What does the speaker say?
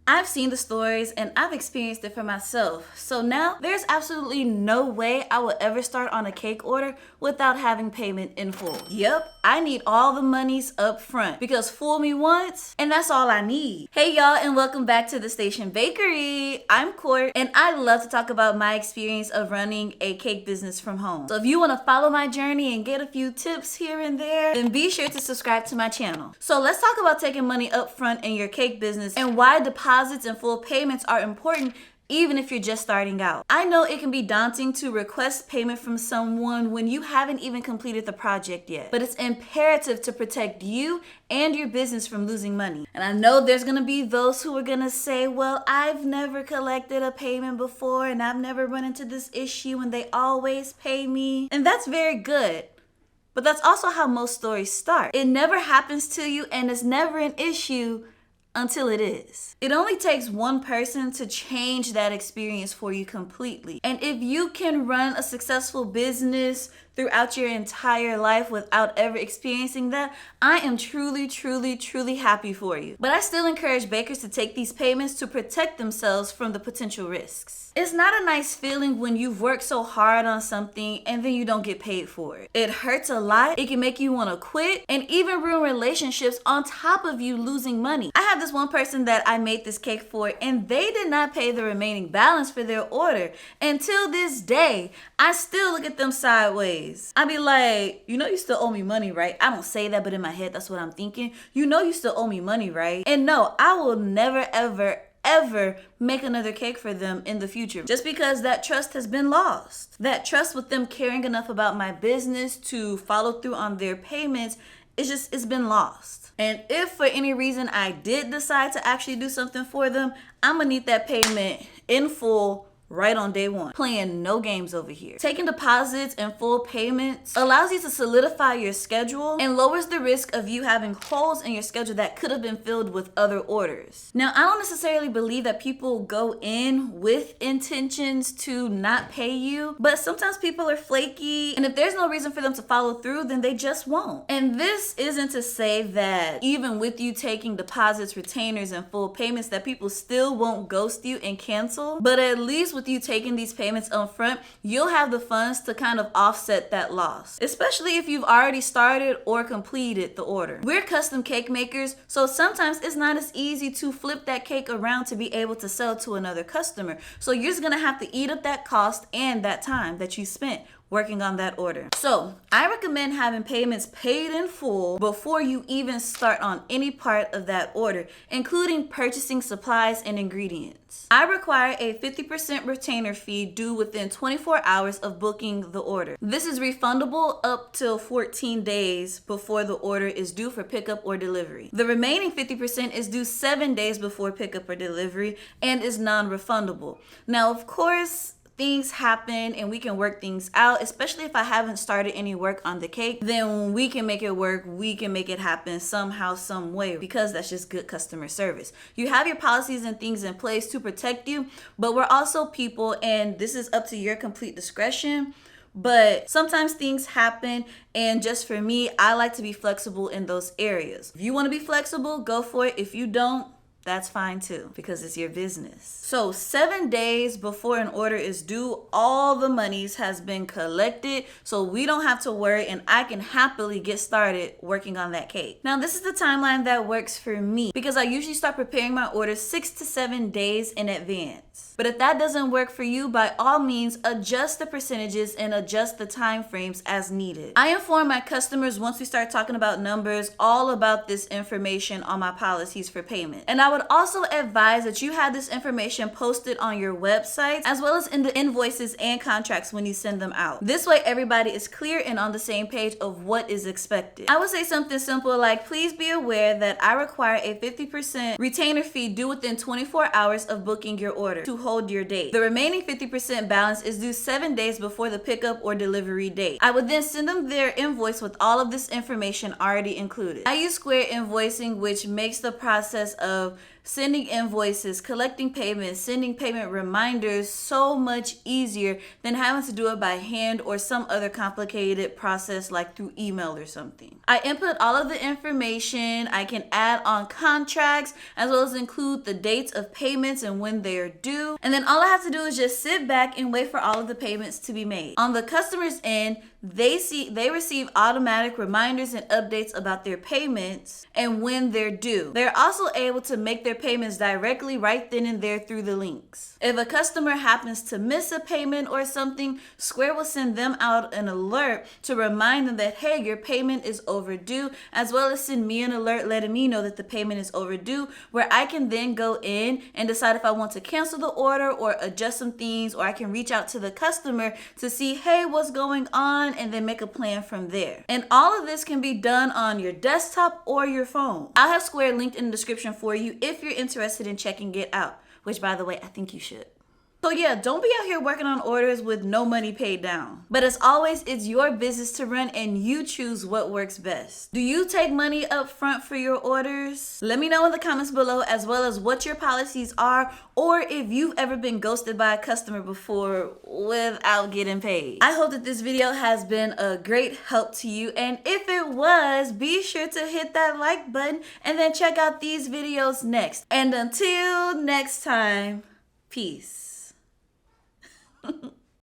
I've seen the stories and I've experienced it for myself. So now there's absolutely no way I will ever start on a cake order without having payment in full. Yep, I need all the monies up front because fool me once and that's all I need. Hey y'all, and welcome back to the Station Bakery. I'm Court and I love to talk about my experience of running a cake business from home. So if you want to follow my journey and get a few tips here and there, then be sure to subscribe to my channel. So let's talk about taking money up front in your cake business and why deposits and full payments are important even if you're just starting out. I know it can be daunting to request payment from someone when you haven't even completed the project yet, but it's imperative to protect you and your business from losing money. And I know there's gonna be those who are gonna say, well, I've never collected a payment before and I've never run into this issue and they always pay me. And that's very good. But that's also how most stories start. It never happens to you and it's never an issue until it is. It only takes one person to change that experience for you completely. And if you can run a successful business throughout your entire life without ever experiencing that, I am truly, truly, truly happy for you. But I still encourage bakers to take these payments to protect themselves from the potential risks. It's not a nice feeling when you've worked so hard on something and then you don't get paid for it. It hurts a lot. It can make you want to quit and even ruin relationships on top of you losing money. I have this one person that I made this cake for and they did not pay the remaining balance for their order. Until this day, I still look at them sideways. I be like, you know you still owe me money, right? I don't say that, but in my head, that's what I'm thinking. You know you still owe me money, right? And no, I will never, ever make another cake for them in the future just because that trust has been lost. That trust with them caring enough about my business to follow through on their payments, it's been lost. And if for any reason I did decide to actually do something for them, I'm gonna need that payment in full right on day one. Playing no games over here. Taking deposits and full payments allows you to solidify your schedule and lowers the risk of you having holes in your schedule that could have been filled with other orders. Now, I don't necessarily believe that people go in with intentions to not pay you, but sometimes people are flaky, and if there's no reason for them to follow through, then they just won't. And this isn't to say that even with you taking deposits, retainers, and full payments that people still won't ghost you and cancel, but at least with you taking these payments up front, you'll have the funds to kind of offset that loss, especially if you've already started or completed the order. We're custom cake makers, so sometimes it's not as easy to flip that cake around to be able to sell to another customer. So you're just gonna have to eat up that cost and that time that you spent working on that order. So I recommend having payments paid in full before you even start on any part of that order, including purchasing supplies and ingredients. I require a 50% retainer fee due within 24 hours of booking the order. This is refundable up till 14 days before the order is due for pickup or delivery. The remaining 50% is due 7 days before pickup or delivery and is non-refundable. Now, of course, things happen and we can work things out, especially if I haven't started any work on the cake, then we can make it work, we can make it happen somehow, some way, because that's just good customer service. You have your policies and things in place to protect you, but we're also people and this is up to your complete discretion. But sometimes things happen, and just for me, I like to be flexible in those areas. If you want to be flexible, go for it. If you don't, that's fine too, because it's your business. So 7 days before an order is due, all the monies has been collected, so we don't have to worry and I can happily get started working on that cake. Now, this is the timeline that works for me because I usually start preparing my orders 6 to 7 days in advance. But if that doesn't work for you, by all means, adjust the percentages and adjust the time frames as needed. I inform my customers once we start talking about numbers all about this information on my policies for payment. And I would also advise that you have this information posted on your website as well as in the invoices and contracts when you send them out. This way everybody is clear and on the same page of what is expected. I would say something simple like, please be aware that I require a 50% retainer fee due within 24 hours of booking your order to hold your date. The remaining 50% balance is due 7 days before the pickup or delivery date. I would then send them their invoice with all of this information already included. I use Square invoicing, which makes the process of sending invoices, collecting payments, sending payment reminders so much easier than having to do it by hand or some other complicated process like through email or something. I input all of the information. I can add on contracts as well as include the dates of payments and when they are due. And then all I have to do is just sit back and wait for all of the payments to be made. On the customer's end, they receive automatic reminders and updates about their payments and when they're due. They're also able to make their payments directly right then and there through the links. If a customer happens to miss a payment or something, Square will send them out an alert to remind them that, hey, your payment is overdue, as well as send me an alert letting me know that the payment is overdue, where I can then go in and decide if I want to cancel the order or adjust some things, or I can reach out to the customer to see, hey, what's going on, and then make a plan from there. And all of this can be done on your desktop or your phone. I'll have Square linked in the description for you if you're interested in checking it out, which, by the way, I think you should. So yeah, don't be out here working on orders with no money paid down. But as always, it's your business to run and you choose what works best. Do you take money up front for your orders? Let me know in the comments below, as well as what your policies are, or if you've ever been ghosted by a customer before without getting paid. I hope that this video has been a great help to you, and if it was, be sure to hit that like button and then check out these videos next. And until next time, peace.